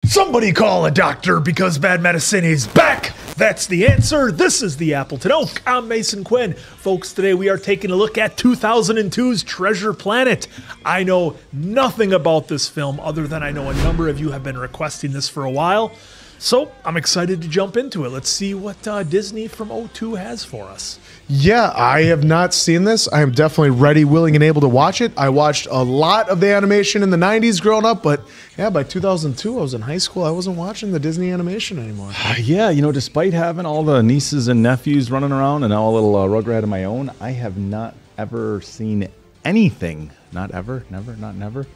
Somebody call a doctor because bad medicine is back. That's the answer. This is the Appleton Oak. I'm Mason Quinn. Folks, today we are taking a look at 2002's Treasure Planet. I know nothing about this film other than I know a number of you have been requesting this for a while. So I'm excited to jump into it. Let's see what Disney from 02 has for us. Yeah, I have not seen this. I am definitely ready, willing, and able to watch it. I watched a lot of the animation in the 90s growing up, but yeah, by 2002, I was in high school. I wasn't watching the Disney animation anymore. Yeah, you know, despite having all the nieces and nephews running around and now a little Rugrat of my own, I have not ever seen anything. Not ever, never, not never.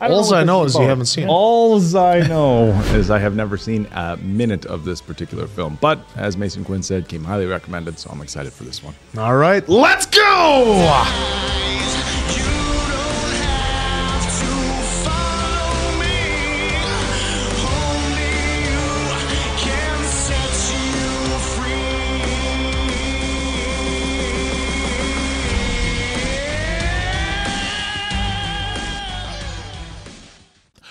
All I know is you haven't seen it. All I know is I have never seen a minute of this particular film. But as Mason Quinn said, came highly recommended, so I'm excited for this one. All right, let's go!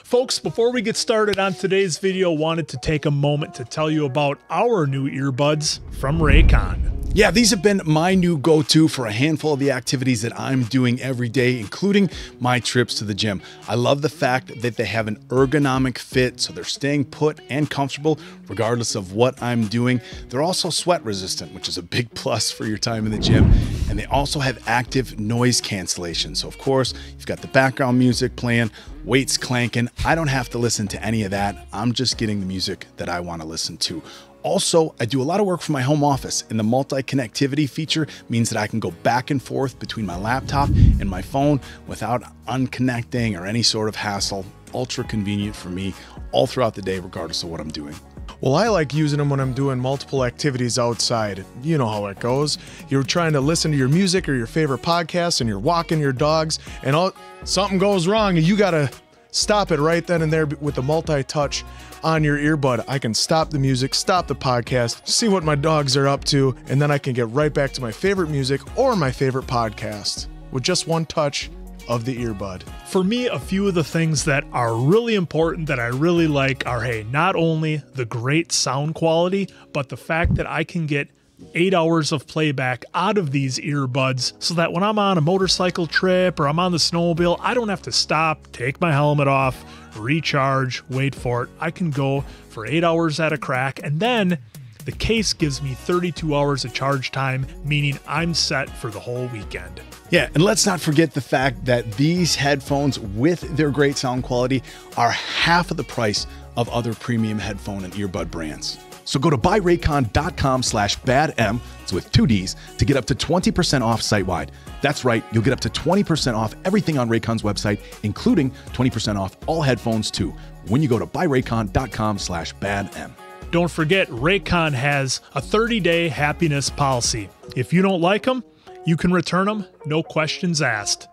Folks, before we get started on today's video, wanted to take a moment to tell you about our new earbuds from Raycon. Yeah, these have been my new go-to for a handful of the activities that I'm doing every day, including my trips to the gym. I love the fact that they have an ergonomic fit, so they're staying put and comfortable regardless of what I'm doing. They're also sweat resistant, which is a big plus for your time in the gym. And they also have active noise cancellation. So of course, you've got the background music playing, weights clanking. I don't have to listen to any of that. I'm just getting the music that I want to listen to. Also, I do a lot of work from my home office, and the multi-connectivity feature means that I can go back and forth between my laptop and my phone without unconnecting or any sort of hassle. Ultra convenient for me all throughout the day, regardless of what I'm doing. Well, I like using them when I'm doing multiple activities outside. You know how it goes. You're trying to listen to your music or your favorite podcasts, and you're walking your dogs, and something goes wrong, and you gotta stop it right then and there with the multi-touch on your earbud. I can stop the music, stop the podcast, see what my dogs are up to, and then I can get right back to my favorite music or my favorite podcast with just one touch of the earbud. For me, a few of the things that are really important that I really like are, hey, not only the great sound quality, but the fact that I can get 8 hours of playback out of these earbuds so that when I'm on a motorcycle trip or I'm on the snowmobile, I don't have to stop, take my helmet off, recharge, wait for it. I can go for 8 hours at a crack, and then the case gives me 32 hours of charge time, meaning I'm set for the whole weekend. Yeah, and let's not forget the fact that these headphones with their great sound quality are half of the price of other premium headphone and earbud brands. So go to buyraycon.com/badm, it's with 2 Ds, to get up to 20% off site-wide. That's right, you'll get up to 20% off everything on Raycon's website, including 20% off all headphones too, when you go to buyraycon.com/badm. Don't forget, Raycon has a 30-day happiness policy. If you don't like them, you can return them, no questions asked.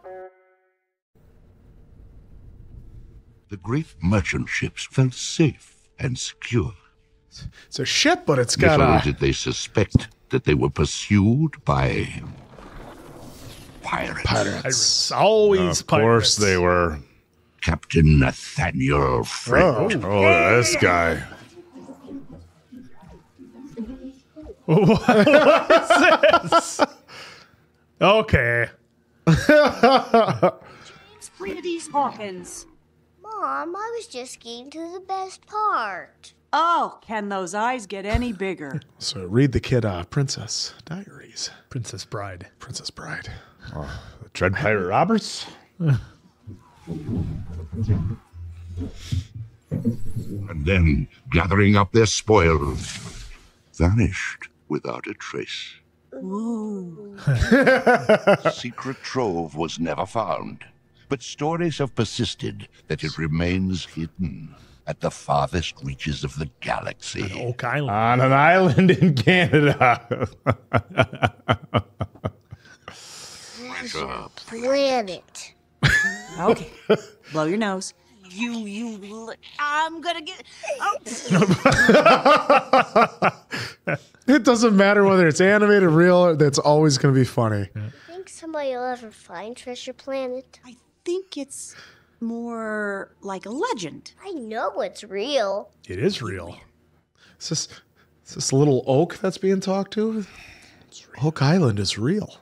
The great merchant ships felt safe and secure. It's a ship, but it's got Little did they suspect that they were pursued by pirates. Pirates. Always Of pirates. course they were. Captain Nathaniel French. Oh, this guy. What is this? Okay. It's Freddie's Hawkins. Mom, I was just getting to the best part. Oh, can those eyes get any bigger? So read the kid Princess Diaries. Princess Bride. Princess Bride. Dread Pirate Roberts? And then, gathering up their spoils, vanished without a trace. Ooh. Secret trove was never found, but stories have persisted that it remains hidden at the farthest reaches of the galaxy. Oak Island. On an island in Canada. Treasure Planet. Okay. Blow your nose. I'm gonna get. Oh. It doesn't matter whether it's animated, real, that's always going to be funny. Think somebody will ever find Treasure Planet? I think it's more like a legend. I know it's real. It is real. Is this little oak that's being talked to? Oak Island is real.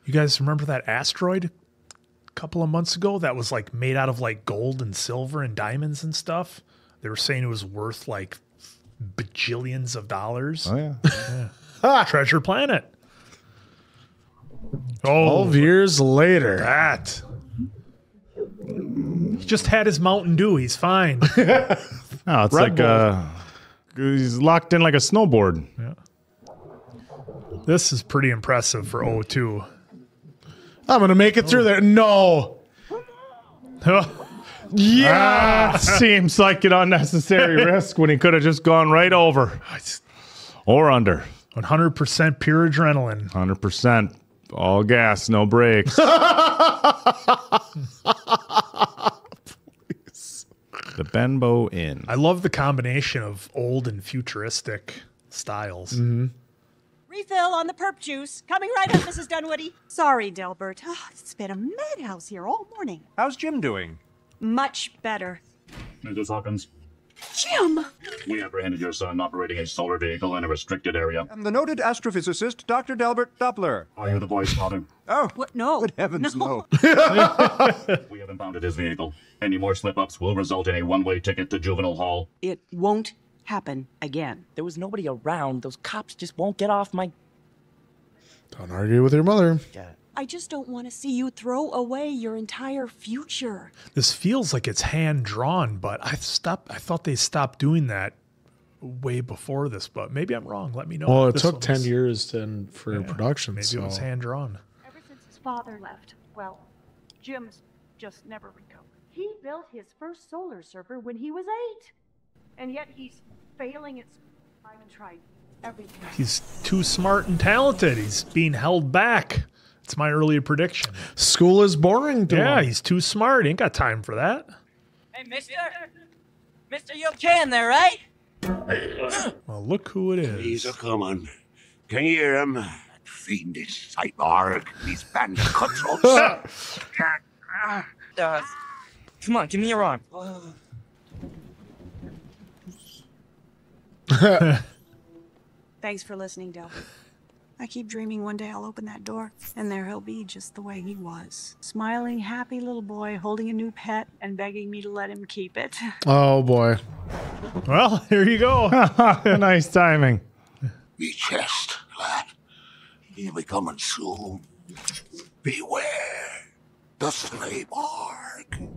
You guys remember that asteroid a couple of months ago that was like made out of like gold and silver and diamonds and stuff? They were saying it was worth like bajillions of dollars. Oh yeah. Treasure Planet. Oh, 12 years later. that. He just had his Mountain Dew. He's fine. No, it's Red like he's locked in like a snowboard. This is pretty impressive for O2. I'm going to make it through there. No. Yeah, seems like an unnecessary risk when he could have just gone right over or under. 100% pure adrenaline. 100%. All gas, no brakes. The Benbow Inn. I love the combination of old and futuristic styles. Refill on the perp juice. Coming right up, Mrs. Dunwoody. Sorry, Delbert. Oh, it's been a madhouse here all morning. How's Jim doing? Much better. Mrs. Hawkins, Jim! we apprehended your son operating a solar vehicle in a restricted area. I'm the noted astrophysicist, Dr. Delbert Doppler. Are you the boy's father? Oh, What? No. good heavens, no. We have impounded his vehicle. Any more slip-ups will result in a one-way ticket to juvenile hall. It won't happen again. There was nobody around. Those cops just won't get off my... Don't argue with your mother. I just don't want to see you throw away your entire future. This feels like it's hand drawn, but I thought they stopped doing that way before this, but maybe I'm wrong. Let me know. Well, if it this took one 10 was- years for Yeah, production. Maybe so. it was hand drawn. Ever since his father left, well, Jim's just never recovered. He built his first solar server when he was 8. And yet he's failing at... I've tried everything. He's too smart and talented. He's being held back. It's my earlier prediction. School is boring to Yeah, him. he's too smart. He ain't got time for that. Hey, mister! Mister, you okay in there, right? Well, look who it He's is. a coming. Can you hear him? That fiendish cyborg. These bandit cutthroats. Come on, give me your arm. Thanks for listening, Delbert. I keep dreaming one day I'll open that door, and there he'll be just the way he was. Smiling, happy little boy holding a new pet and begging me to let him keep it. Oh, boy. Well, here you go. Nice timing. Me chest, lad. He'll be coming soon. Beware the cyborg.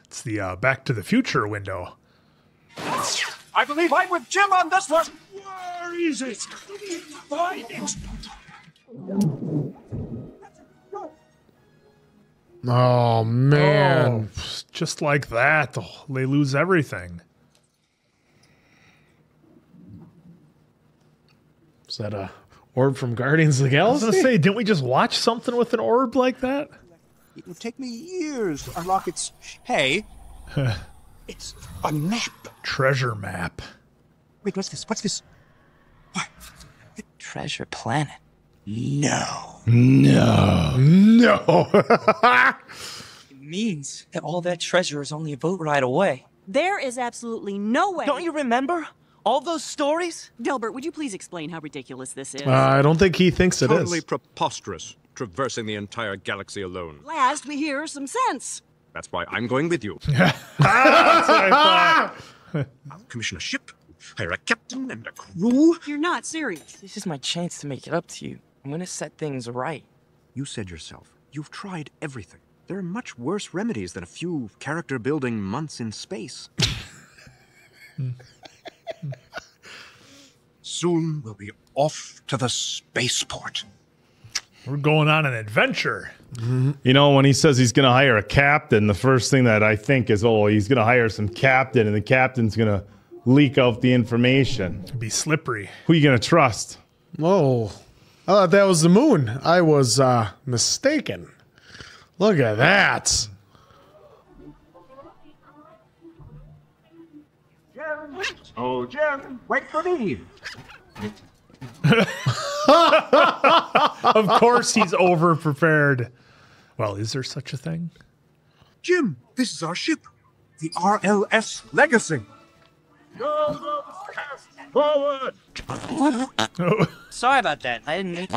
It's the Back to the Future window. I believe I'm with Jim on this one. Where is it? Find it. Oh, man. Oh, just like that, they lose everything. Is that a orb from Guardians of the I was Galaxy? gonna say, didn't we just watch something with an orb like that? It would take me years to unlock its... Hey. It's a map. Treasure map. Wait, what's this? What's this? Treasure Planet. No. No. It means that all that treasure is only a boat ride away. There is absolutely no way. Don't you remember? All those stories? Delbert, would you please explain how ridiculous this is? I don't think he thinks it Totally is. preposterous. Traversing the entire galaxy alone. Last we hear some sense. That's why I'm going with you. That's what I thought. I'll commission a ship, hire a captain and a crew. You're not serious. This is my chance to make it up to you. I'm gonna set things right. You said yourself, you've tried everything. There are much worse remedies than a few character-building months in space. Soon we'll be off to the spaceport. We're going on an adventure. You know, when he says he's going to hire a captain, the first thing that I think is, oh, he's going to hire some captain, and the captain's going to leak out the information. It'd be slippery. Who are you going to trust? Oh, I thought that was the moon. I was mistaken. Look at that. Oh, Jim, wait for me. Of course he's over-prepared. Well, is there such a thing? Jim, this is our ship. The RLS Legacy. Forward! Sorry about that. I didn't.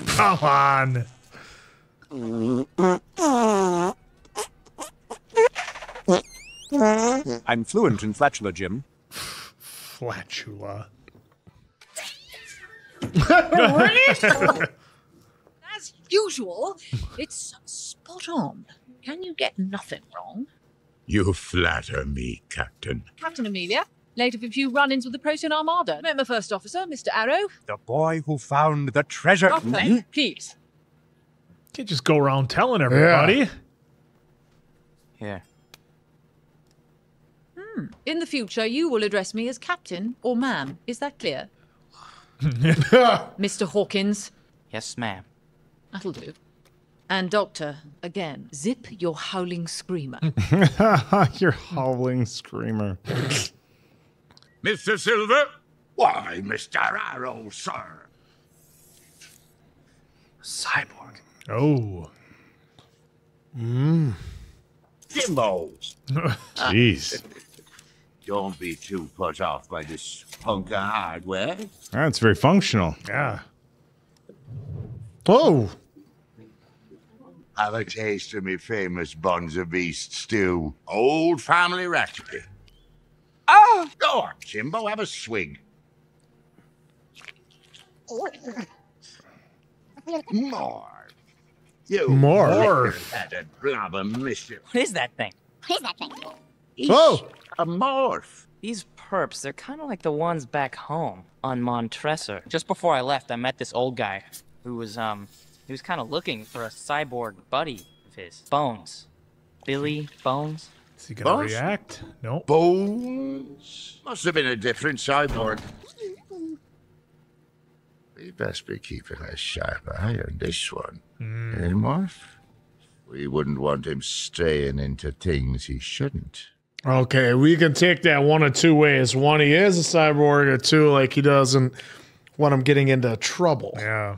Come on. I'm fluent in Flatula, Jim. Flatula. As usual, it's spot on. Can you get nothing wrong? You flatter me, Captain. Captain Amelia, late of a few run-ins with the Protean Armada. Met my first officer, Mr. Arrow. The boy who found the treasure. Doctor, please. Can't just go around telling everybody. Here. In the future, you will address me as Captain or Ma'am. Is that clear? Mr. Hawkins. Yes, ma'am. That'll do. And Doctor, again, zip your howling screamer. You're howling screamer. Mr. Silver? Why, Mr. Arrow, sir. Cyborg. Oh. Jimbo. Jeez. Don't be too put off by this hunk of hardware. That's very functional. Yeah. Oh. Have a taste of me famous buns of beast stew. Old family recipe. Oh, go on, Jimbo, have a swig. More. You More. had a blob of mischief. What is that thing? Oh. A morph. These perps, they're kind of like the ones back home on Montresor. Just before I left, I met this old guy who was he was kind of looking for a cyborg buddy of his. Bones. Billy Bones. Is he gonna Bones? react? Nope. Bones. Must have been a different cyborg. We best be keeping a sharp eye on this one. Eh, Morph? We wouldn't want him straying into things he shouldn't. Okay, we can take that one of two ways. One, he is a cyborg, or two, like he doesn't want him getting into trouble. Yeah.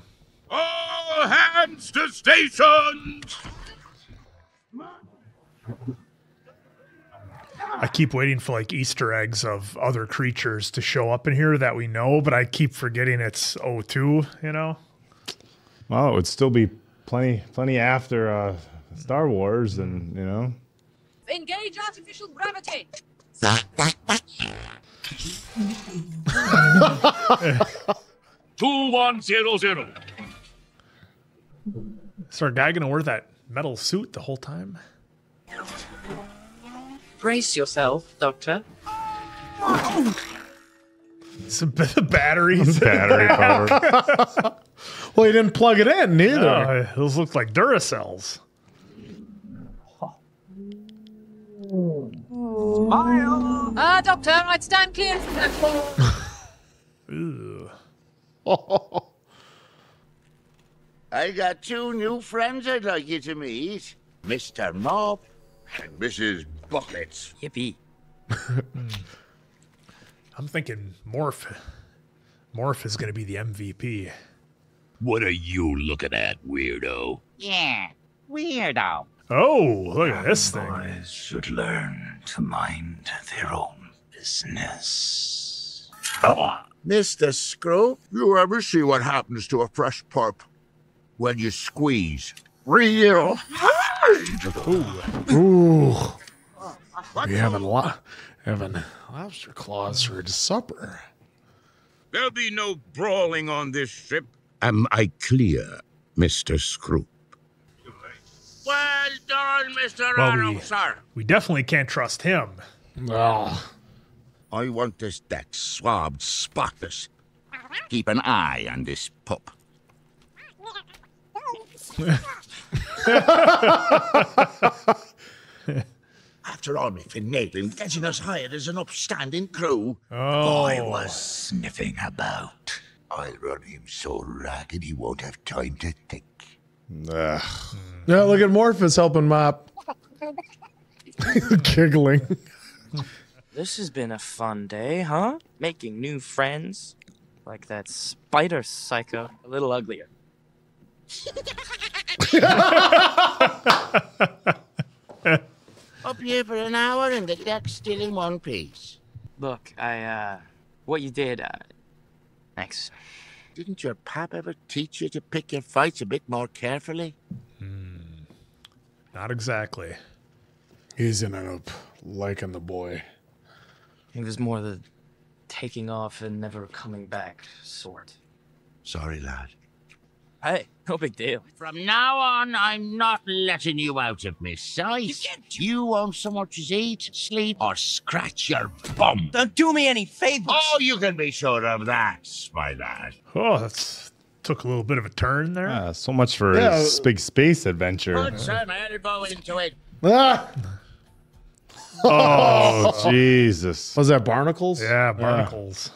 All hands to stations! I keep waiting for like Easter eggs of other creatures to show up in here that we know, but I keep forgetting it's O2, you know? Well, it would still be plenty after Star Wars, and you know. Engage artificial gravity. 2100. Is our guy gonna wear that metal suit the whole time? Brace yourself, Doctor. Some batteries. Battery power. Well, he didn't plug it in neither. Those look like Duracells. Doctor, I'd stand clear from that. Ooh. I got two new friends I'd like you to meet. Mr. Mop and Mrs. Buckets. Yippee. I'm thinking Morph. Morph is gonna be the MVP. What are you looking at, weirdo? Yeah, weirdo. Oh, look at this thing. Boys should learn to mind their own business. Mr. Scrope, you ever see what happens to a fresh pup when you squeeze real hard? Ooh. We having lobster claws for supper. There'll be no brawling on this ship. Am I clear, Mr. Scrope? Well done, Mr. Arrow, sir. We definitely can't trust him. Oh. I want this deck swabbed spotless. Keep an eye on this pup. After all me finagling, getting us hired as an upstanding crew, the boy was sniffing about. I'll run him so ragged he won't have time to think. Yeah, look at Morphus helping Mop. Giggling. This has been a fun day, huh? Making new friends. Like that spider psycho. A little uglier. Up here for an hour and the deck's still in one piece. Look, what you did, thanks. Didn't your pap ever teach you to pick your fights a bit more carefully? Not exactly. He's ended up liking the boy. He was more the taking off and never coming back sort. Sorry, lad. Hey, no big deal. From now on, I'm not letting you out of my sight. You won't so much as eat, sleep, or scratch your bum. Don't do me any favors. Oh, you can be sure of that, my lad. Oh, that's took a little bit of a turn there. So much for his big space adventure. Put some elbow into it. Ah! Oh, Jesus. Was that barnacles? Yeah, barnacles.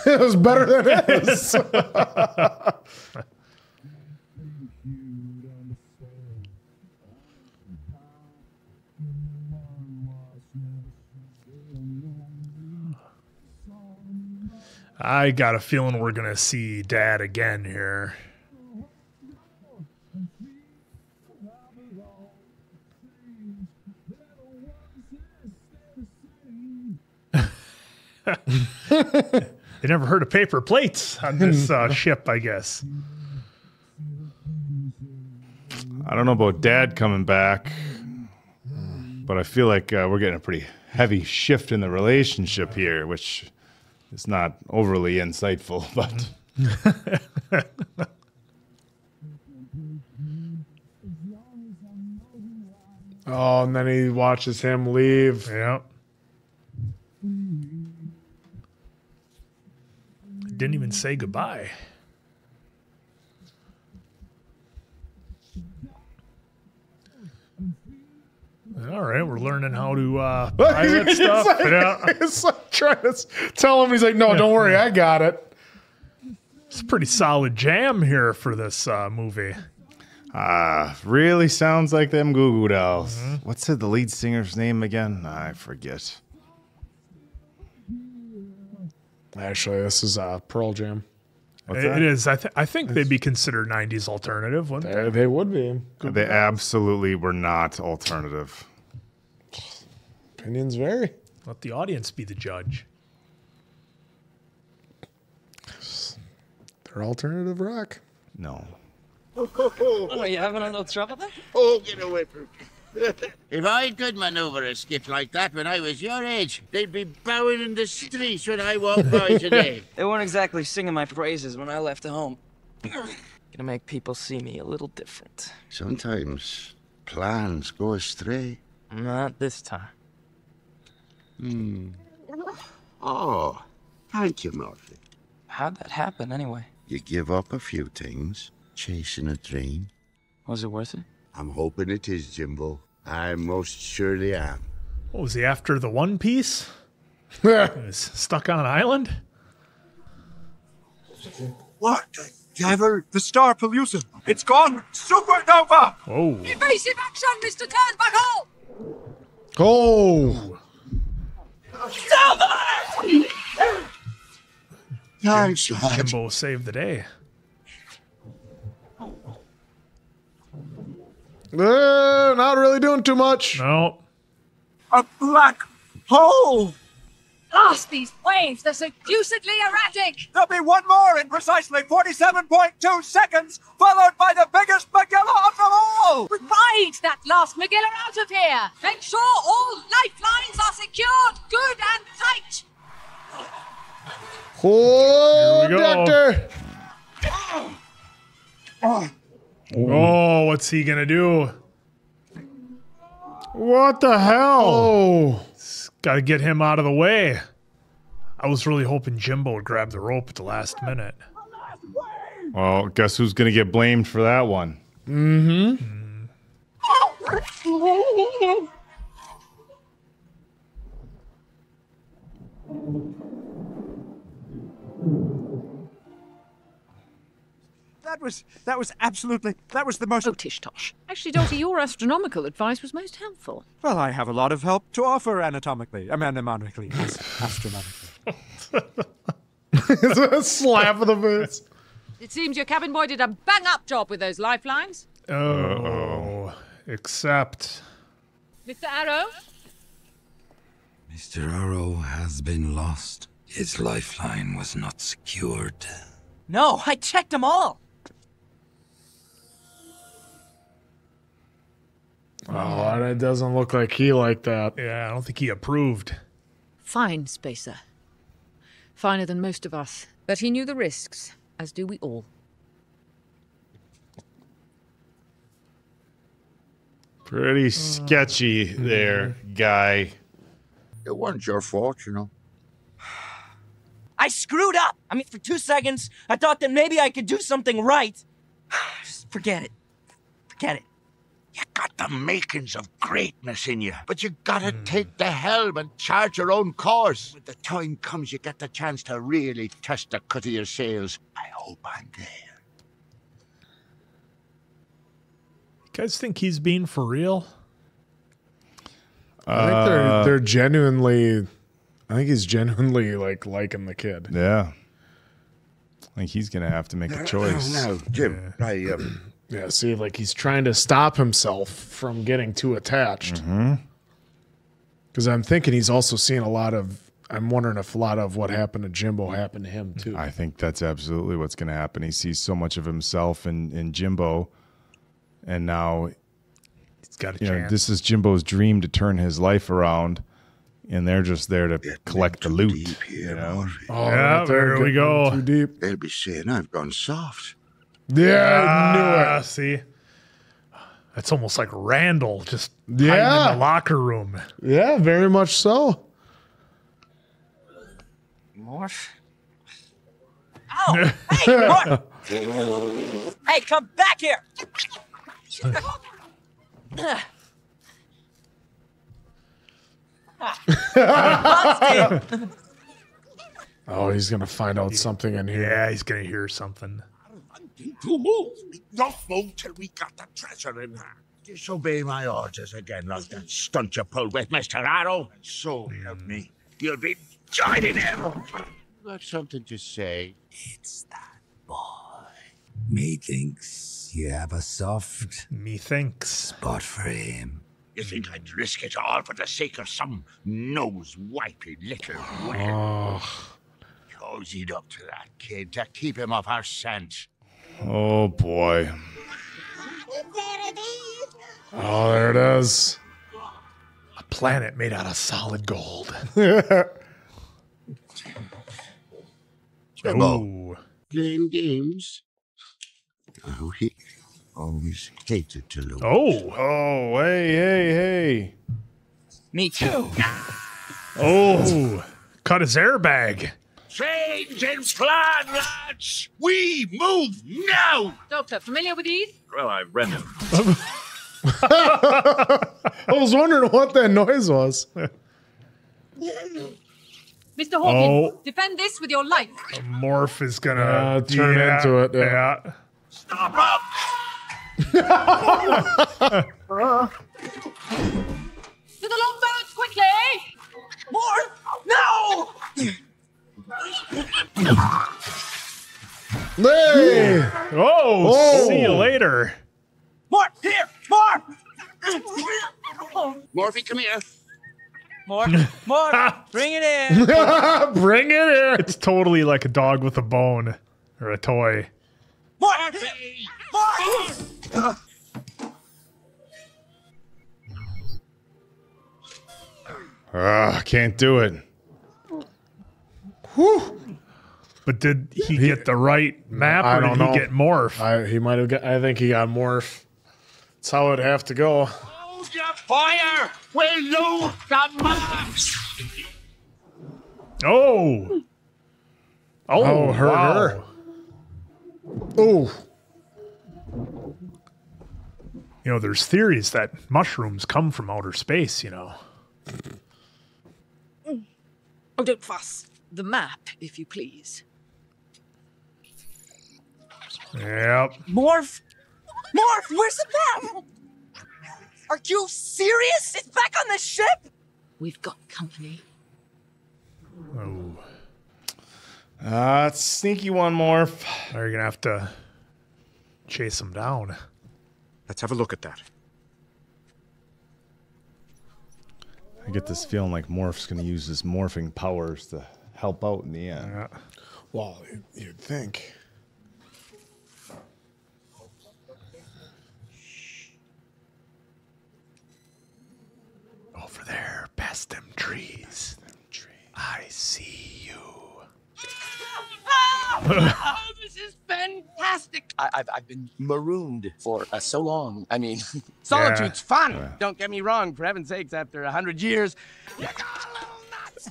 It was better than his. I got a feeling we're going to see Dad again here. They never heard of paper plates on this ship, I guess. I don't know about Dad coming back, but I feel like we're getting a pretty heavy shift in the relationship here, which is not overly insightful, but... Oh, and then he watches him leave. Yep. Didn't even say goodbye. All right, we're learning how to pilot stuff. It's like trying to tell him. He's like, no, don't worry, I got it. It's a pretty solid jam here for this movie. Really sounds like them Goo Goo Dolls. What's the lead singer's name again? I forget. Actually, this is Pearl Jam. It is. I think they'd be considered 90s alternative, wouldn't they? They would be. They absolutely were not alternative. Opinions vary. Let the audience be the judge. They're alternative rock. No. Oh, are you having a little trouble there? Oh, get away from me. If I could maneuver a skip like that when I was your age, they'd be bowing in the streets when I walk by today. They weren't exactly singing my praises when I left home. Gonna make people see me a little different. Sometimes plans go astray. Not this time. Oh, thank you, Murphy. How'd that happen, anyway? You give up a few things, chasing a dream. Was it worth it? I'm hoping it is, Jimbo. I most surely am. What was he after, the One Piece? He was stuck on an island? What the devil? The star pollution. It's gone supernova! Oh. Evasive action, Mr. Turnbuckle! Oh! Thanks, lad. Jimbo saved the day. Not really doing too much. No. A black hole! Blast these waves, they're seducedly erratic! There'll be one more in precisely 47.2 seconds, followed by the biggest Magella of them all! Ride that last Magilla out of here! Make sure all lifelines are secured good and tight! Oh, Here we go. Doctor! Oh, what's he gonna do? What the hell? Oh. Got to get him out of the way. I was really hoping Jimbo would grab the rope at the last minute. Well, guess who's going to get blamed for that one? That That was the most... Oh, tish-tosh. Actually, Doctor, your astronomical advice was most helpful. Well, I have a lot of help to offer mnemonically, astronomically. It's a slap of the face. It seems your cabin boy did a bang-up job with those lifelines. Oh, except... Mr. Arrow? Mr. Arrow has been lost. His lifeline was not secured. No, I checked them all. Oh, it doesn't look like he liked that. Yeah, I don't think he approved. Fine, Spacer. Finer than most of us. But he knew the risks, as do we all. Pretty sketchy there, guy. It wasn't your fault, you know. I screwed up. I mean, for 2 seconds, I thought that maybe I could do something right. Just forget it. Forget it. You got the makings of greatness in you, but you gotta take the helm and charge your own course. When the time comes, you get the chance to really test the cut of your sails. I hope I'm there. You guys think he's being for real? I think they're genuinely... I think he's genuinely, liking the kid. Yeah. I think he's going to have to make a choice. No, Jim, Yeah, see, he's trying to stop himself from getting too attached. Because I'm thinking he's also seeing I'm wondering if a lot of what happened to Jimbo happened to him, too. I think that's absolutely what's going to happen. He sees so much of himself in Jimbo, and now he's got a chance. This is Jimbo's dream to turn his life around, and they're just there to collect the loot. Oh, yeah, there we go. Too deep. They'll be saying I've gone soft. Yeah, I knew it. See? That's almost like Randall just hiding in the locker room. Yeah, very much so. Morph? Ow! Hey, Morph! Hey, come back here! Oh, he's going to find out something in here. Yeah, he's going to hear something. To move. Don't move till we got the treasure in hand. Disobey my orders again, like that stunt you pulled with Mr. Arrow. So help me. You'll be joining him. Got something to say? It's that boy. Methinks you have a soft Methinks spot for him. You think I'd risk it all for the sake of some nose-wipey little whelp? Oh. Cozied up to that kid to keep him off our scent. Oh, boy. Oh, there it is. A planet made out of solid gold. Jimbo, playing games? Oh, he always hated to lose. Oh, hey. Me too. Oh, cut his airbag. Change in plan, lads! We move now! Doctor, familiar with these? Well, I've read them. I was wondering what that noise was. Mr. Hawkins, defend this with your life. Morph is going to turn into it. Yeah. Stop up! To the longboats, quickly! More! No! Hey! Oh, see you later. More! Here! More! Morphy, come here. More! Bring it in! Bring it in! It's totally like a dog with a bone or a toy. More! Can't do it. Whew. But did he get the right map or did he get Morph? He might have got, I think he got Morph. That's how it'd have to go. Hold your fire! We'll load the maps! Oh, her. Oh. You know, there's theories that mushrooms come from outer space, you know. Oh, don't fuss. The map, if you please. Yep. Morph? Morph, where's the map? Are you serious? It's back on the ship? We've got company. Oh. It's a sneaky one, Morph. Are you gonna have to chase him down? Let's have a look at that. I get this feeling like Morph's going to use his morphing powers to help out in the end. Yeah. Well, you'd think. Over there, past them trees. I see you. Oh, this is fantastic. I've been marooned for so long. I mean, solitude's fun. Yeah. Don't get me wrong. For heaven's sakes, after 100 years, you got a little nuts.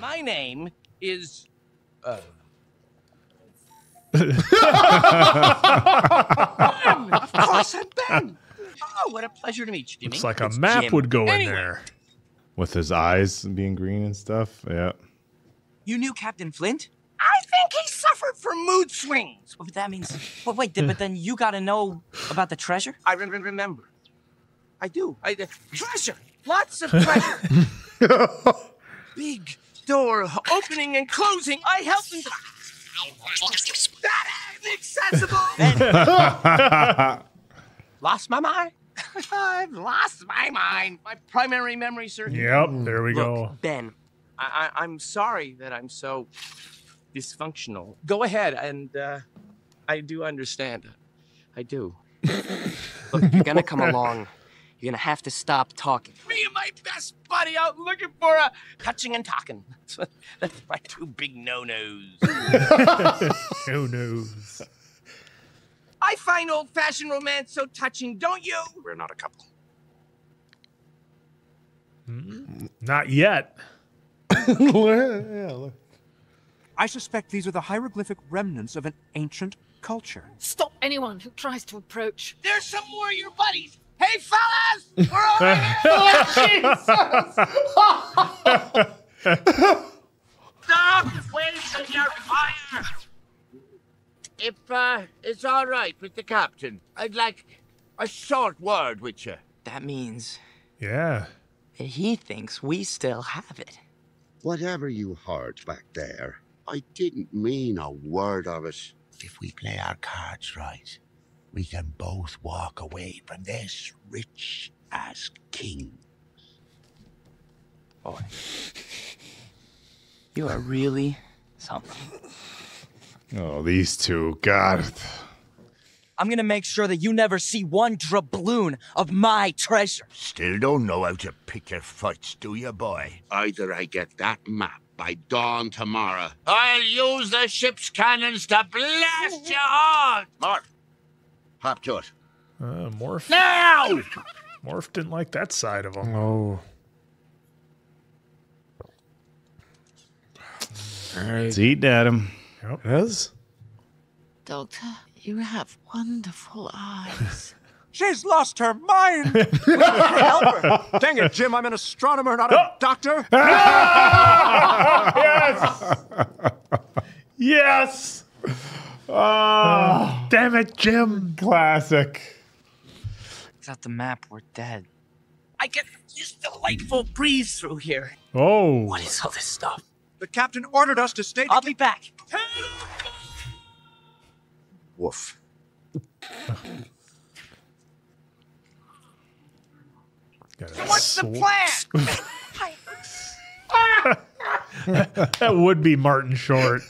My name is... Ben. Of course I'm Ben. Oh, what a pleasure to meet you, Jimmy. Looks like a It's map Jim. would go in Anyway, there. With his eyes being green and stuff. Yeah. You knew Captain Flint? I think he suffered from mood swings. Well, that means... Well, wait, but then you gotta know about the treasure? I remember. I do. Treasure! Lots of treasure! Big door opening and closing. I helped him... That ain't accessible! Lost my mind? I've lost my mind. My primary memory circuit. Yep, there we Look, go. Ben, I'm sorry that I'm so dysfunctional. Go ahead, and I do understand. I do. Look, if you're gonna come along, you're gonna have to stop talking. Me and my best buddy out looking for a touching and talking. That's my two big no-nos. No-nos. I find old-fashioned romance so touching, don't you? We're not a couple. Not yet. I suspect these are the hieroglyphic remnants of an ancient culture. Stop anyone who tries to approach. There's some more of your buddies. Hey, fellas! We're over here! Stop wasting your fire! If it's all right with the captain, I'd like a short word with you. That means Yeah. that he thinks we still have it. Whatever you heard back there, I didn't mean a word of it. If we play our cards right, we can both walk away from this rich as king. Boy, you are really something. Oh, these two. God. I'm gonna make sure that you never see one doubloon of my treasure. Still don't know how to pick your fights, do you, boy? Either I get that map by dawn tomorrow, I'll use the ship's cannons to blast you hard! Mark, hop to it. Morph. Now! Morph didn't like that side of him. Oh. All right. It's eating at him. Yep. Yes? Doctor, you have wonderful eyes. She's lost her mind! We can't help her! Dang it, Jim, I'm an astronomer, not a doctor! Yes! Yes! Oh, damn it, Jim. Classic. Without the map, we're dead. I get this delightful breeze through here. Oh. What is all this stuff? The captain ordered us to stay... I'll be back. Woof. What's the plan? That would be Martin Short.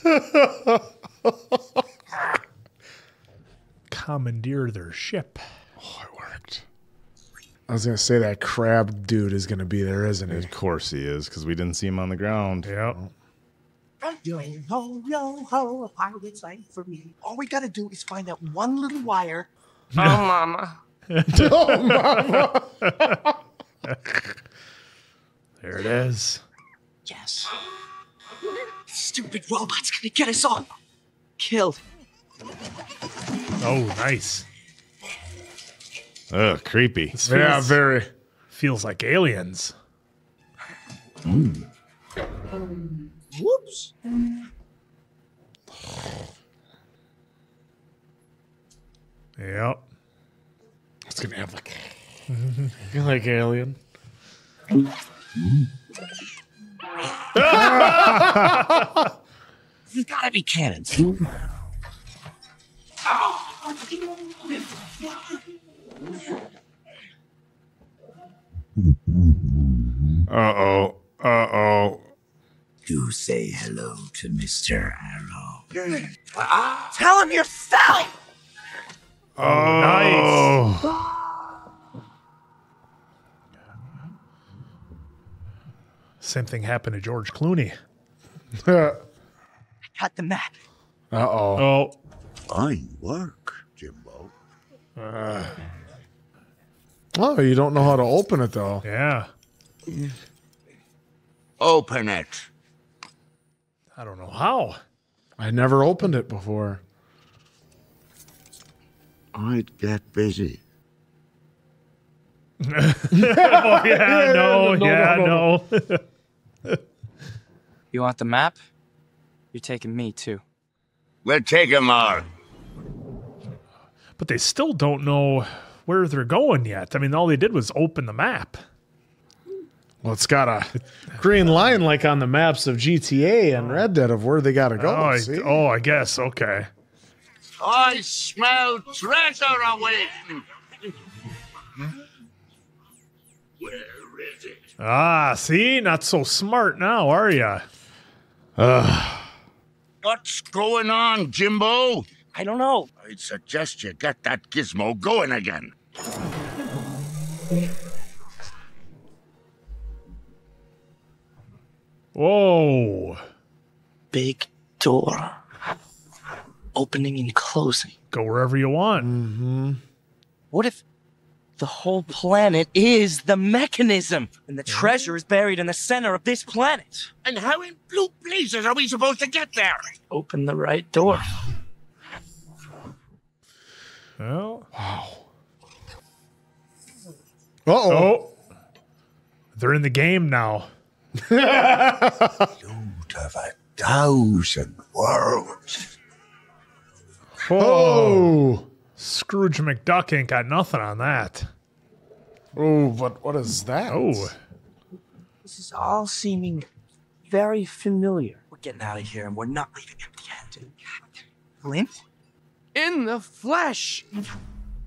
Commandeer their ship. Oh, it worked. I was going to say that crab dude is going to be there, isn't he? Of course he is, because we didn't see him on the ground. Yep. Yo ho, a pirate's life for me. All we gotta do is find that one little wire. Oh, mama. Oh, mama. There it is. Yes. Stupid robot's gonna get us all killed. Oh, nice. Ugh, creepy. This Yeah, feels- very. Feels like aliens. Whoops. Yep. It's gonna have like Alien. There's gotta be cannons. Uh-oh. Uh-oh. Do say hello to Mr. Arrow. Tell him yourself! Oh. Nice. Same thing happened to George Clooney. Got the map. Uh-oh. Oh. Fine work, Jimbo. Oh, you don't know how to open it, though. Yeah. Open it. I don't know how. I never opened it before. I'd get busy. Oh, yeah, no. You want the map? You're taking me, too. We'll take him all. But they still don't know where they're going yet. I mean, all they did was open the map. Well, it's got a green line like on the maps of GTA and Red Dead of where they gotta go. I guess. Okay. I smell treasure awaiting. Where is it? Ah, see? Not so smart now, are ya? What's going on, Jimbo? I don't know. I'd suggest you get that gizmo going again. Whoa. Big door. Opening and closing. Go wherever you want. Mm-hmm. What if the whole planet is the mechanism and the treasure is buried in the center of this planet? And how in blue blazes are we supposed to get there? Open the right door. Well. Wow. Oh. They're in the game now. You'd have 1,000 worlds. Oh. Scrooge McDuck ain't got nothing on that. Oh, but what is that? Oh. This is all seeming very familiar. We're getting out of here and we're not leaving empty-handed. Flint? In the flesh.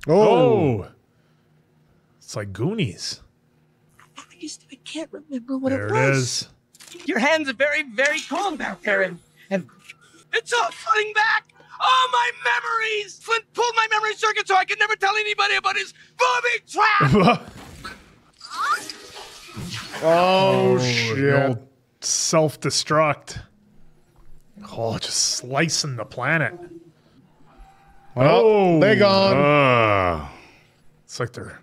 Oh. It's like Goonies. I can't remember what There it it was. Your hands are very, very cold now, Karen. And it's all flooding back. All my memories! Flint pulled my memory circuit so I could never tell anybody about his booby trap! Oh, The shit. old self-destruct. Oh, just slicing the planet. Oh, they gone. It's like they're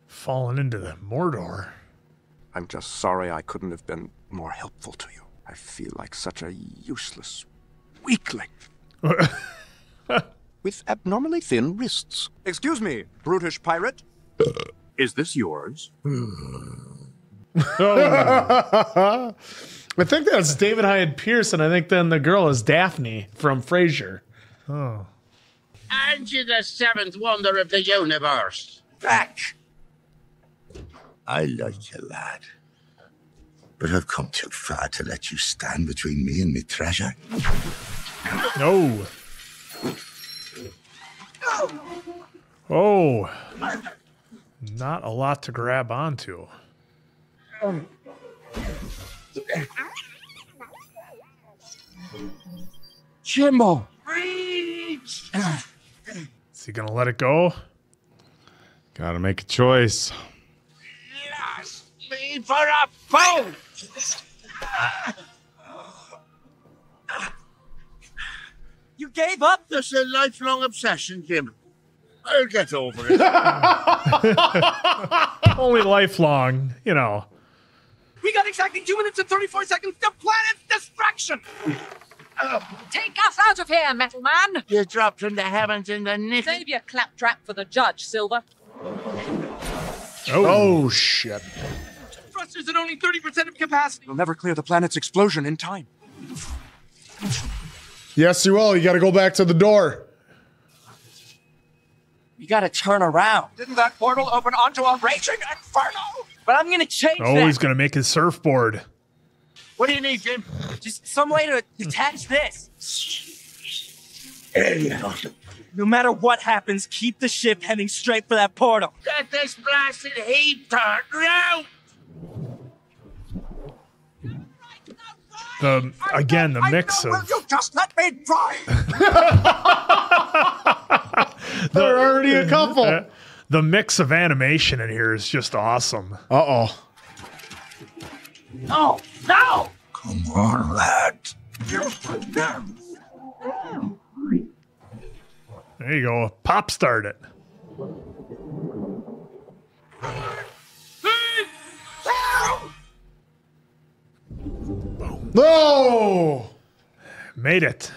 falling into the Mordor. I'm just sorry I couldn't have been more helpful to you. I feel like such a useless weakling. With abnormally thin wrists. Excuse me, brutish pirate. Is this yours? I think that's David Hyde Pierce, and I think then the girl is Daphne from Frasier. Oh. Aren't you the seventh wonder of the universe? Back. I like you, lad. But I've come too far to let you stand between me and my treasure. No. Oh. Not a lot to grab onto. Jimbo. Is he gonna let it go? Gotta make a choice. Ask me for a phone. You gave up? This is a lifelong obsession, Jim. I'll get over it. Only lifelong, you know. We got exactly 2 minutes and 34 seconds to planet's destruction! Take us out of here, Metal Man! You dropped from the heavens in the nick. Save your claptrap for the judge, Silver. Oh, shit. For thrusters at only 30% of capacity. You'll never clear the planet's explosion in time. Yes, you will. You got to go back to the door. You gotta turn around. Didn't that portal open onto a raging inferno? But I'm gonna change Oh, that. he's gonna make his surfboard. What do you need, Jim? Just some way to detach this. No matter what happens, keep the ship heading straight for that portal. Get this blasted heat turned around! The mix of You just let me drive! They're already a couple. The mix of animation in here is just awesome. Uh-oh. No! No! Come on, lad. There you go. Pop start it. No! Made it.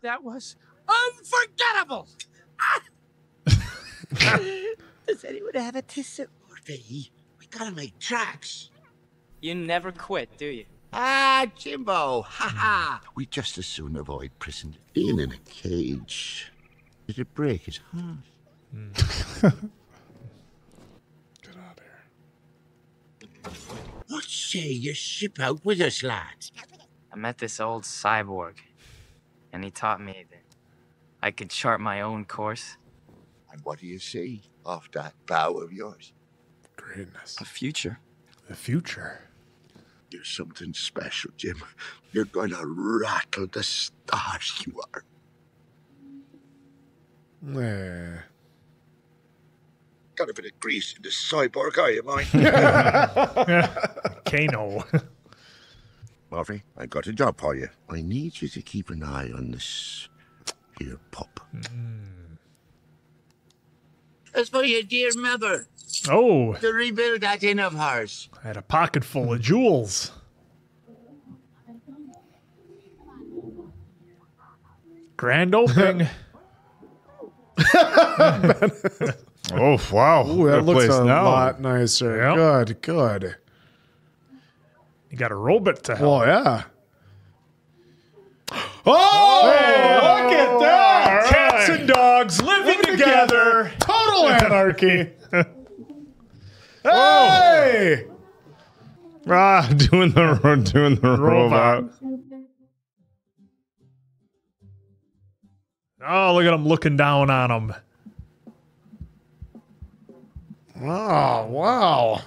That was unforgettable! Does anyone have a tissue? Murphy, we gotta make tracks. You never quit, do you? Ah, Jimbo, ha! We'd just as soon avoid prison. Being in a cage, it'd break his heart. Get out of here. What say you ship out with us, lads? I met this old cyborg, and he taught me that I could chart my own course. And what do you see off that bow of yours? Greatness. A future. The future. You're something special, Jim. You're going to rattle the stars, you are. Nah. Got a bit of grease in the cyborg, are you, mine? Kano. Murphy, I got a job for you. I need you to keep an eye on this here pup. That's for your dear mother. Oh. To rebuild that inn of hers. I had a pocket full of jewels. Grand opening. Oh, wow. Ooh, that Good looks place a now. lot nicer. Yep. Good, good. You got a robot to help. Oh, yeah. Oh, look at that! Cats and dogs living together. Total anarchy. Hey! Doing the robot. Oh, look at him looking down on him. Oh, wow.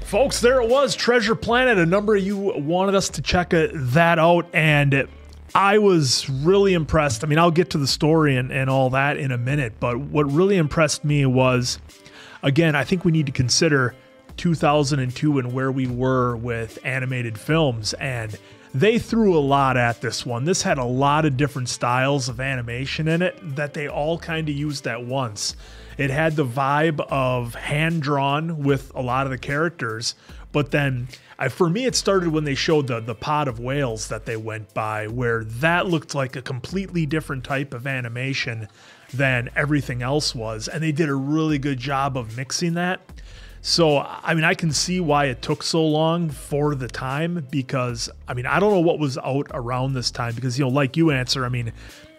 Folks, there it was, Treasure Planet. A number of you wanted us to check that out, and I was really impressed. I mean, I'll get to the story and all that in a minute, but what really impressed me was, again, I think we need to consider 2002 and where we were with animated films, and they threw a lot at this one. This had a lot of different styles of animation in it that they all kind of used at once. It had the vibe of hand-drawn with a lot of the characters, but then for me, it started when they showed the pod of whales that they went by, where that looked like a completely different type of animation than everything else was, and they did a really good job of mixing that. So, I mean, I can see why it took so long for the time, because, I mean, I don't know what was out around this time, because, like you answer, I mean,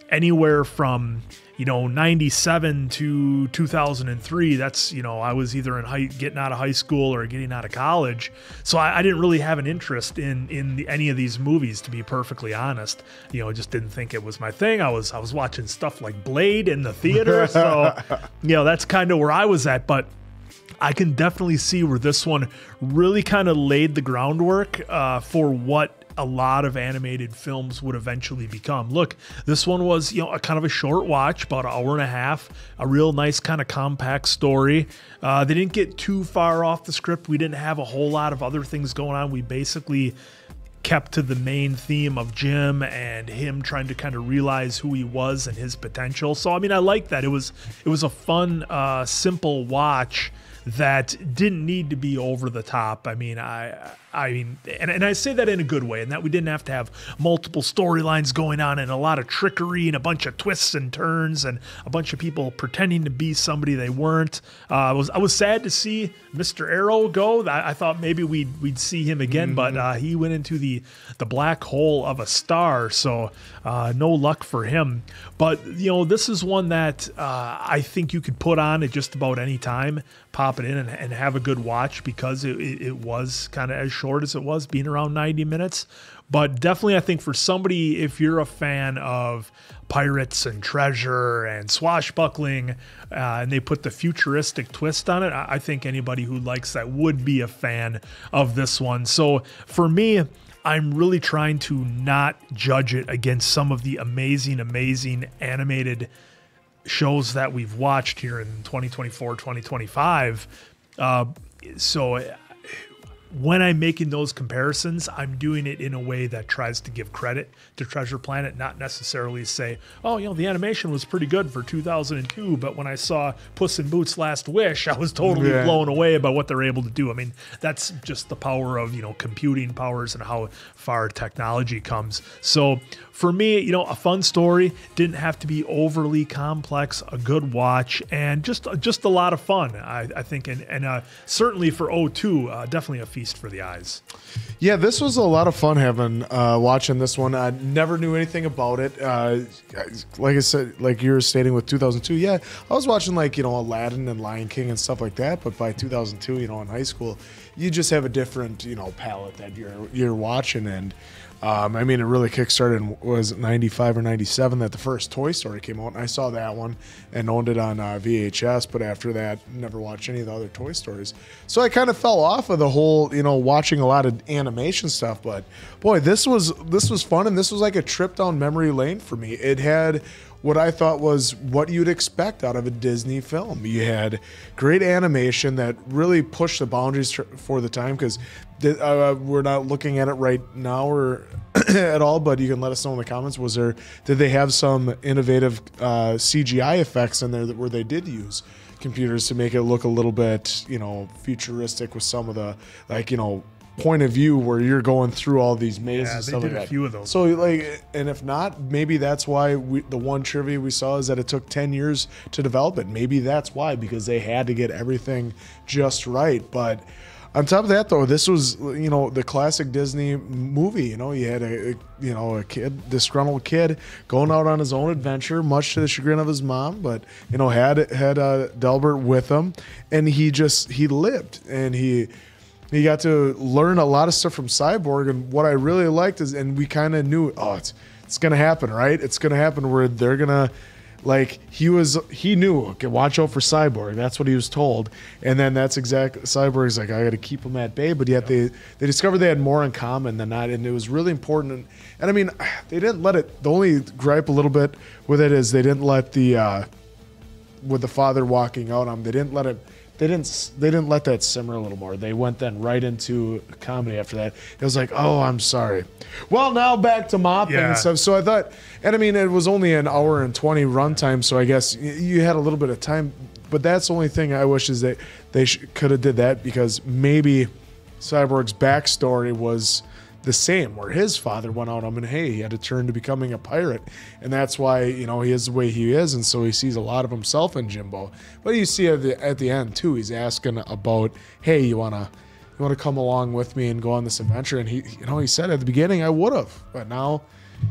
anywhere from, 97 to 2003, that's, I was either getting out of high school or getting out of college. So I didn't really have an interest in any of these movies, to be perfectly honest. Just didn't think it was my thing. I was watching stuff like Blade in the theater. So, that's kind of where I was at. But I can definitely see where this one really kind of laid the groundwork for what a lot of animated films would eventually become. Look, this one was, a kind of a short watch, about an hour and a half, a real nice kind of compact story. They didn't get too far off the script. We didn't have a whole lot of other things going on. We basically kept to the main theme of Jim and him trying to kind of realize who he was and his potential. So, I mean, I like that. It was a fun, simple watch that didn't need to be over the top. I mean, and I say that in a good way, and that we didn't have to have multiple storylines going on and a lot of trickery and a bunch of twists and turns and a bunch of people pretending to be somebody they weren't. I was sad to see Mr. Arrow go. I thought maybe we'd see him again, but he went into the black hole of a star, so no luck for him. But this is one that I think you could put on at just about any time, pop it in and have a good watch, because it was kind of as short as it was, being around 90 minutes. But definitely, I think for somebody, if you're a fan of pirates and treasure and swashbuckling, and they put the futuristic twist on it, I think anybody who likes that would be a fan of this one. So for me, I'm really trying to not judge it against some of the amazing animated shows that we've watched here in 2024, 2025. So when I'm making those comparisons, I'm doing it in a way that tries to give credit to Treasure Planet, not necessarily say, oh, the animation was pretty good for 2002, but when I saw Puss in Boots: Last Wish, I was totally blown away by what they're able to do. I mean, that's just the power of, computing powers and how far technology comes. So for me, a fun story, didn't have to be overly complex, a good watch, and just a lot of fun, I think. And certainly for 02, definitely a feast for the eyes. Yeah, this was a lot of fun watching this one. I never knew anything about it. Like I said, like you were stating with 2002, yeah, I was watching Aladdin and Lion King and stuff like that. But by 2002, in high school, you just have a different, palette that you're watching. And I mean, it really kickstarted. Was it 95 or 97 that the first Toy Story came out? And I saw that one and owned it on VHS. But after that, never watched any of the other Toy Stories. So I kind of fell off of the whole, watching a lot of animation stuff. But boy, this was fun, and this was like a trip down memory lane for me. It had what I thought was what you'd expect out of a Disney film. You had great animation that really pushed the boundaries for the time, because we're not looking at it right now or at all, but you can let us know in the comments. Did they have some innovative CGI effects in there where they did use computers to make it look a little bit, futuristic with some of the, point of view where you're going through all these mazes and stuff like that. They did a few of those. So and if not, maybe that's why the one trivia we saw is that it took 10 years to develop it. Maybe that's why, because they had to get everything just right. But on top of that, though, this was, the classic Disney movie. You had a kid, disgruntled kid, going out on his own adventure, much to the chagrin of his mom, but had Delbert with him, and he lived, and he got to learn a lot of stuff from Cyborg. And what I really liked is, and we kind of knew, it's gonna happen, right? It's gonna happen where they're gonna. He knew, okay, watch out for Cyborg. That's what he was told. And then that's exactly, Cyborg's like, I got to keep him at bay. But yet they discovered they had more in common than that. And it was really important. And I mean, they didn't let it, the only gripe a little bit with it is they didn't let with the father walking out on, they didn't let that simmer a little more. They went then right into comedy after that. It was like, oh, I'm sorry. Well, now back to mopping and stuff. So I thought, and I mean, it was only an hour and 20 runtime, so I guess you had a little bit of time. But that's the only thing I wish is that they could have did that, because maybe Cyborg's backstory was the same, where his father went out on, and hey, he had to turn to becoming a pirate, and that's why he is the way he is, and so he sees a lot of himself in Jimbo. But you see at the end too, he's asking about, hey, you wanna come along with me and go on this adventure? And he said at the beginning, I would have, but now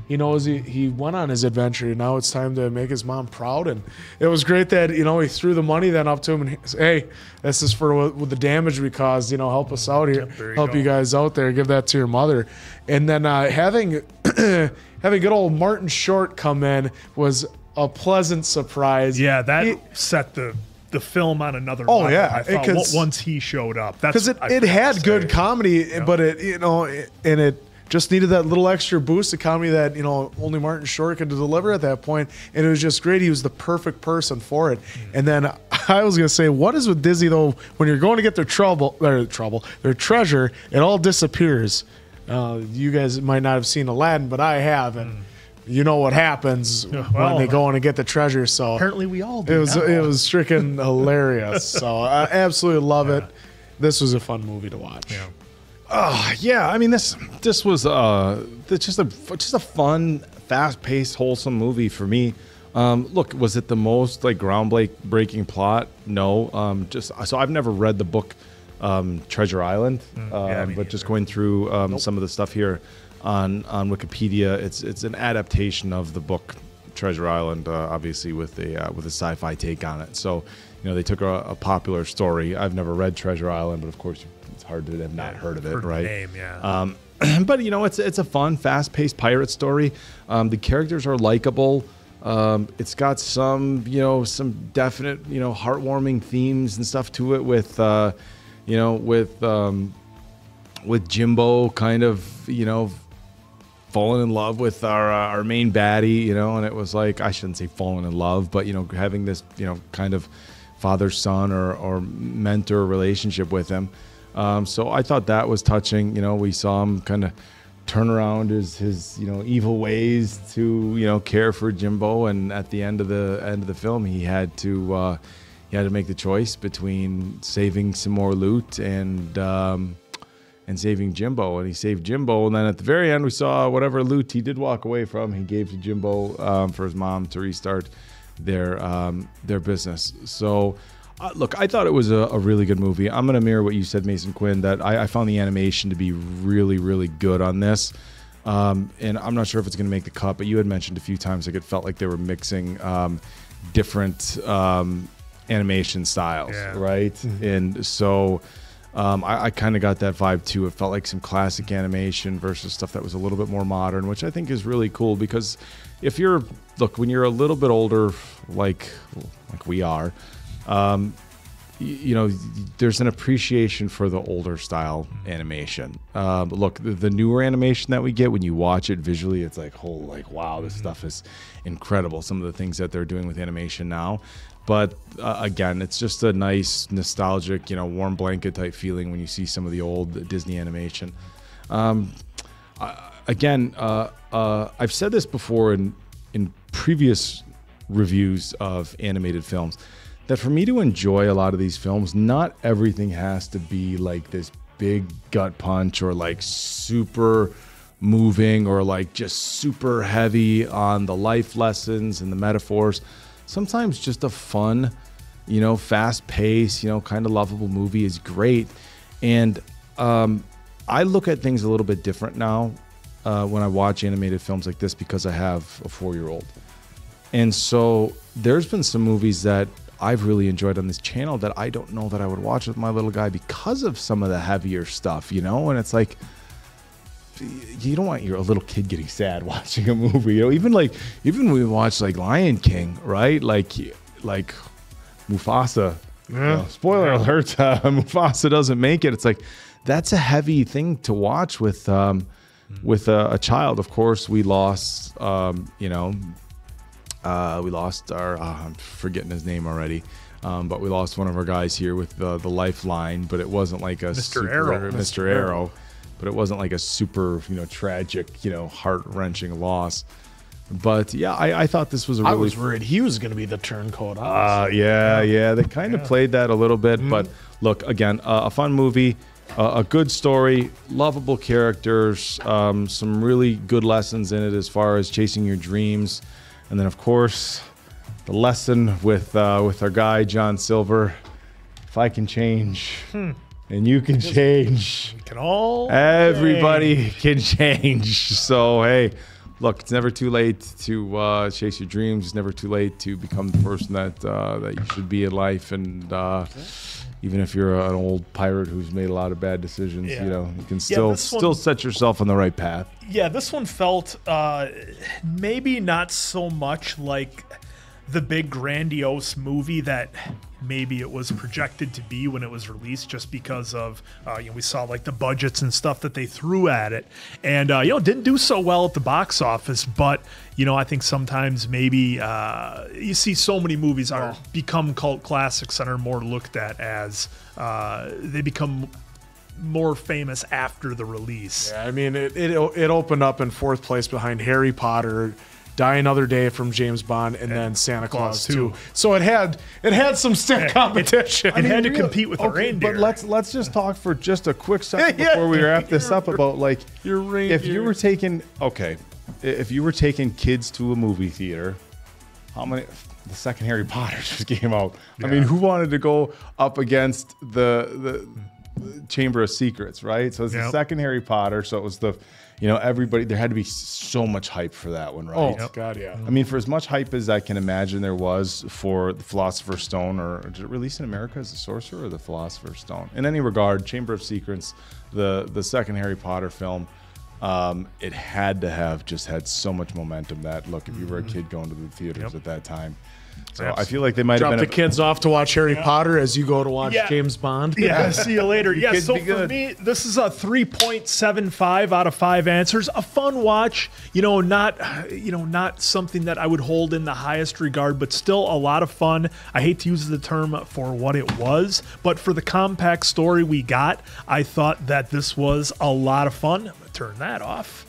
he knows he went on his adventure. Now it's time to make his mom proud. And it was great that he threw the money then up to him and said, hey, this is for the damage we caused, help us out here, help you guys out there, give that to your mother. And then having good old Martin Short come in was a pleasant surprise. Yeah, that set the film on another level. Oh yeah, I thought once he showed up, because it had good comedy, but it just needed that little extra boost of comedy that only Martin Short could deliver at that point, and it was just great. He was the perfect person for it. And then I was gonna say, what is with Disney though? When you're going to get their treasure, it all disappears. You guys might not have seen Aladdin, but I have, and you know what happens when they go in and get the treasure. So apparently we all do. It was freaking hilarious. So I absolutely love it. This was a fun movie to watch. Yeah. I mean, this was just a fun, fast-paced, wholesome movie for me. Look, was it the most like groundbreaking plot? No. So I've never read the book Treasure Island, but just going through some of the stuff here on Wikipedia, it's an adaptation of the book Treasure Island, obviously with a sci-fi take on it. So, they took a popular story. I've never read Treasure Island, but of course it's hard to have not heard of it, right? The name, but it's a fun, fast-paced pirate story. The characters are likable. It's got some definite, heartwarming themes and stuff to it with Jimbo kind of, falling in love with our main baddie, and it was like, I shouldn't say falling in love, but, having this, kind of father-son or mentor relationship with him. So I thought that was touching. We saw him kind of turn around his evil ways to care for Jimbo, and at the end of the film he had to make the choice between saving some more loot and saving Jimbo, and he saved Jimbo. And then at the very end, we saw whatever loot he did walk away from, he gave to Jimbo for his mom to restart their business. So, look, I thought it was a really good movie. I'm going to mirror what you said, Mason Quinn, that I found the animation to be really, really good on this. And I'm not sure if it's going to make the cut, but you had mentioned a few times like it felt like they were mixing different animation styles, right? Mm-hmm. And so I kind of got that vibe too. It felt like some classic animation versus stuff that was a little bit more modern, which I think is really cool, because when you're a little bit older, like we are, there's an appreciation for the older style animation. Look, the newer animation that we get, when you watch it visually, it's like, wow, this stuff is incredible. Some of the things that they're doing with animation now. But again, it's just a nice, nostalgic, warm blanket type feeling when you see some of the old Disney animation. I've said this before in previous reviews of animated films, that for me to enjoy a lot of these films, not everything has to be like this big gut punch or like super moving or like just super heavy on the life lessons and the metaphors. Sometimes just a fun, fast paced, kind of lovable movie is great. And I look at things a little bit different now when I watch animated films like this, because I have a 4-year-old. And so there's been some movies that I've really enjoyed on this channel that I don't know that I would watch with my little guy because of some of the heavier stuff, and it's like, you don't want a little kid getting sad watching a movie, even when we watch like Lion King, right? Like Mufasa, spoiler alert, Mufasa doesn't make it. It's like, that's a heavy thing to watch with a child. Of course, we lost, we lost our, I'm forgetting his name already, but we lost one of our guys here with the lifeline, but it wasn't like a Mr. Arrow, but it wasn't like a super, tragic, heart-wrenching loss. But yeah, I thought this was a really... I was worried he was going to be the turncoat. Yeah. They kind of played that a little bit, but look, again, a fun movie, a good story, lovable characters, some really good lessons in it as far as chasing your dreams. And then, of course, the lesson with our guy, John Silver, if I can change, and you can change, we can all everybody can change. So, hey, look, it's never too late to chase your dreams. It's never too late to become the person that you should be in life. And even if you're an old pirate who's made a lot of bad decisions, you can still set yourself on the right path. Yeah, this one felt maybe not so much like the big grandiose movie that maybe it was projected to be when it was released, just because of we saw like the budgets and stuff that they threw at it, and didn't do so well at the box office. But I think sometimes maybe you see so many movies become cult classics and are more looked at as they become more famous after the release. Yeah, I mean, it opened up in 4th place behind Harry Potter, Die Another Day from James Bond, and then Santa Claus 2. So it had some stiff competition. It had to compete with the reindeer. But let's just talk for just a quick second before we wrap this up about like your reindeer. If you were taking kids to a movie theater, how many? The second Harry Potter just came out. I mean, who wanted to go up against the Chamber of Secrets, right? So it's the second Harry Potter. So it was everybody. There had to be so much hype for that one, right? Oh God, yeah. I mean, for as much hype as I can imagine there was for the Philosopher's Stone, or did it release in America as the Sorcerer or the Philosopher's Stone? In any regard, Chamber of Secrets, the second Harry Potter film, it had to have just had so much momentum that, look, if you were a kid going to the theaters at that time. So I feel like they might drop have been the kids off to watch Harry Potter as you go to watch James Bond. Yeah, see you later. You Yeah, kids so be for good. me, this is a 3.75 out of 5 answers. A fun watch, not something that I would hold in the highest regard, but still a lot of fun. I hate to use the term for what it was, but for the compact story we got, I thought that this was a lot of fun. I'm gonna turn that off.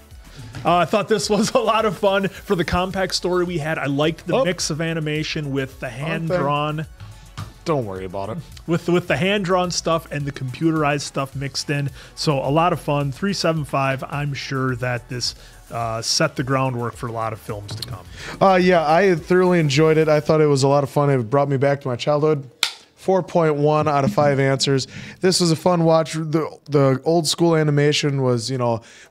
I thought this was a lot of fun for the compact story we had. I liked the mix of animation with the hand-drawn. Don't worry about it. With the hand-drawn stuff and the computerized stuff mixed in. So a lot of fun. 375. I'm sure that this set the groundwork for a lot of films to come. Yeah, I thoroughly enjoyed it. I thought it was a lot of fun. It brought me back to my childhood. 4.1 out of 5 answers. This was a fun watch. The old school animation was,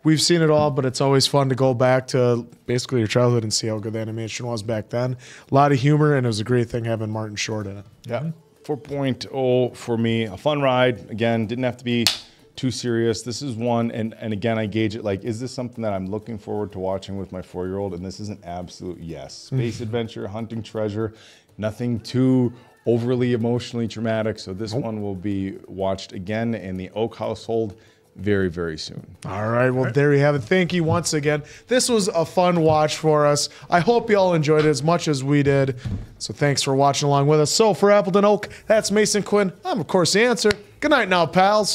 we've seen it all, but it's always fun to go back to basically your childhood and see how good the animation was back then. A lot of humor, and it was a great thing having Martin Short in it. Yeah. 4.0 for me. A fun ride. Again, didn't have to be too serious. This is one, and again, I gauge it like, is this something that I'm looking forward to watching with my 4-year-old? And this is an absolute yes. Space adventure, hunting treasure, nothing too overly emotionally traumatic. So this one will be watched again in the Oak household very, very soon. All right. Well, there you have it. Thank you once again. This was a fun watch for us. I hope you all enjoyed it as much as we did. So thanks for watching along with us. So for Appleton Oak, that's Mason Quinn. I'm, of course, the answer. Good night now, pals.